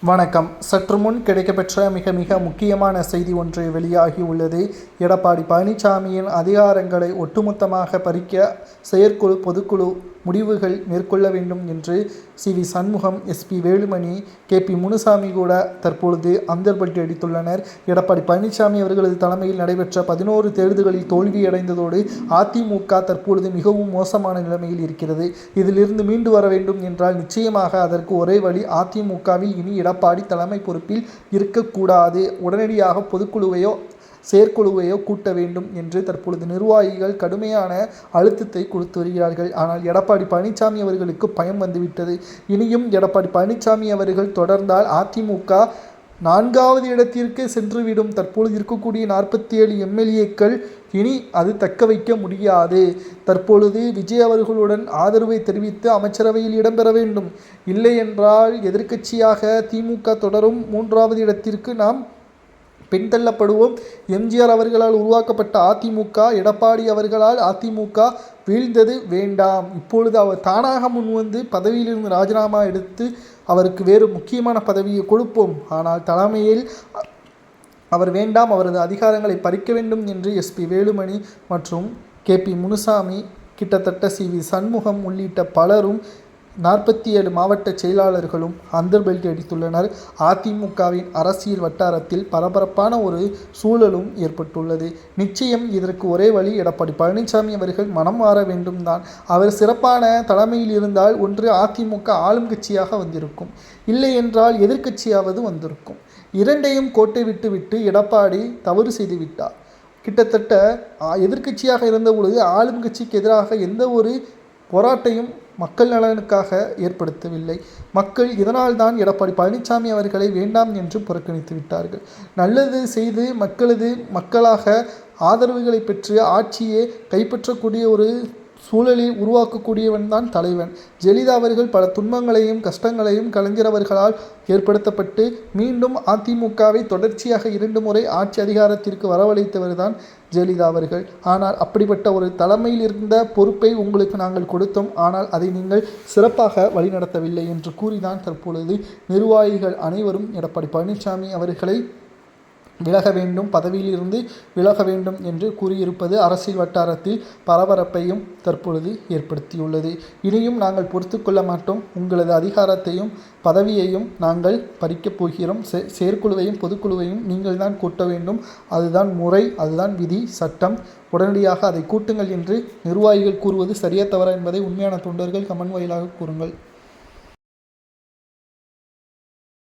வணக்கம். சற்று முன் கிடைக்கப்பெற்ற மிக முக்கியமான செய்தி ஒன்று வெளியாகி உள்ளது. எடப்பாடி பழனிசாமியின் அதிகாரங்களை ஒட்டுமொத்தமாக பறிக்க செயற்குழு பொதுக்குழு முடிவுகள் மேற்கொள்ள வேண்டும் என்று CV. Shanmugam, S P. Velumani, KP. Munusamy கூட தற்பொழுது அந்தர்பல்ட்டி அடித்துள்ளனர். எடப்பாடி பழனிசாமி அவர்களது தலைமையில் நடைபெற்ற 11 தேர்தல்களில் தோல்வியடைந்ததோடு அதிமுக தற்பொழுது மிகவும் மோசமான நிலைமையில் இருக்கிறது. இதிலிருந்து மீண்டு வர வேண்டும் என்றால் நிச்சயமாக அதற்கு ஒரே வழி, அதிமுகவில் இனி எடப்பாடி தலைமை பொறுப்பில் இருக்கக்கூடாது. உடனடியாக பொதுக்குழுவையோ செயற்குழுவையோ கூட்ட வேண்டும் என்று தற்பொழுது நிர்வாகிகள் கடுமையான அழுத்தத்தை கொடுத்து வருகிறார்கள். ஆனால் எடப்பாடி பழனிசாமி அவர்களுக்கு பயம் வந்துவிட்டது. இனியும் எடப்பாடி பழனிசாமி அவர்கள் தொடர்ந்தால் அதிமுக 4வது இடத்திற்கு சென்றுவிடும். தற்பொழுது இருக்கக்கூடிய 47 எம்எல்ஏக்கள் இனி அது தக்க வைக்க முடியாது. தற்பொழுது விஜய் அவர்களுடன் ஆதரவை தெரிவித்து அமைச்சரவையில் இடம்பெற வேண்டும். இல்லை என்றால் எதிர்க்கட்சியாக திமுக தொடரும். 3வது இடத்திற்கு நாம் பின்தள்ளப்படுவோம். எம்ஜிஆர் அவர்களால் உருவாக்கப்பட்ட அதிமுக, எடப்பாடி அவர்களால் அதிமுக வீழ்ந்தது வேண்டாம். இப்பொழுது அவர் தானாக முன்வந்து பதவியிலிருந்து ராஜினாமா எடுத்து அவருக்கு வேறு முக்கியமான பதவியை கொடுப்போம். ஆனால் தலைமையில் அவர் வேண்டாம், அவரது அதிகாரங்களை பறிக்க வேண்டும் என்று எஸ்.பி. வேலுமணி மற்றும் கே.பி. முனுசாமி, கிட்டத்தட்ட சி.வி. சண்முகம் உள்ளிட்ட பலரும் 47 மாவட்ட செயலாளர்களும் அந்தர்பல்ட்டி அடித்துள்ளனர். அதிமுகவின் அரசியல் வட்டாரத்தில் பரபரப்பான ஒரு சூழலும் ஏற்பட்டுள்ளது. நிச்சயம் இதற்கு ஒரே வழி, எடப்பாடி பழனிசாமி அவர்கள் மனம் மாற வேண்டும் தான். அவர் சிறப்பான தலைமையில் இருந்தால் ஒன்று அதிமுக ஆளும் கட்சியாக வந்திருக்கும், இல்லை என்றால் எதிர்க்கட்சியாவது வந்திருக்கும். இரண்டையும் கோட்டை விட்டு எடப்பாடி தவறு செய்து விட்டார். கிட்டத்தட்ட எதிர்க்கட்சியாக இருந்த பொழுது ஆளும் கட்சிக்கு எதிராக எந்த ஒரு போராட்டையும் மக்கள் நலனுக்காக ஏற்படுத்தவில்லை. மக்கள் இதனால் தான் எடப்பாடி பழனிசாமி அவர்களை வேண்டாம் என்று புறக்கணித்து விட்டார்கள். நல்லது செய்து மக்களாக ஆதரவுகளை பெற்று ஆட்சியை கைப்பற்றக்கூடிய ஒரு சூழலில் உருவாக்கக்கூடியவன் தான் தலைவன். ஜெயலலிதா அவர்கள் பல துன்பங்களையும் கஷ்டங்களையும் கலைஞர் அவர்களால் ஏற்படுத்தப்பட்டு மீண்டும் அதிமுகவை தொடர்ச்சியாக 2 முறை ஆட்சி அதிகாரத்திற்கு வரவழைத்தவர் தான் ஜெயலலிதா அவர்கள். ஆனால் அப்படிப்பட்ட ஒரு தலைமையில் இருந்த பொறுப்பை உங்களுக்கு நாங்கள் கொடுத்தோம், ஆனால் அதை நீங்கள் சிறப்பாக வழிநடத்தவில்லை என்று கூறிதான் தற்பொழுது நிர்வாகிகள் அனைவரும் எடப்பாடி பழனிசாமி அவர்களை விலக வேண்டும், பதவியிலிருந்து விலக வேண்டும் என்று கூறியிருப்பது அரசியல் வட்டாரத்தில் பரபரப்பையும் தற்பொழுது ஏற்படுத்தியுள்ளது. இனியும் நாங்கள் பொறுத்து கொள்ள மாட்டோம். உங்களது அதிகாரத்தையும் பதவியையும் நாங்கள் பறிக்கப் போகிறோம். செயற்குழுவையும் பொதுக்குழுவையும் நீங்கள் தான் கூட்ட வேண்டும். அதுதான் முறை, அதுதான் விதி, சட்டம். உடனடியாக அதை கூட்டுங்கள் என்று நிர்வாகிகள் கூறுவது சரியா தவறா என்பதை உண்மையான தொண்டர்கள் கமெண்ட் வாயிலாக கூறுங்கள்.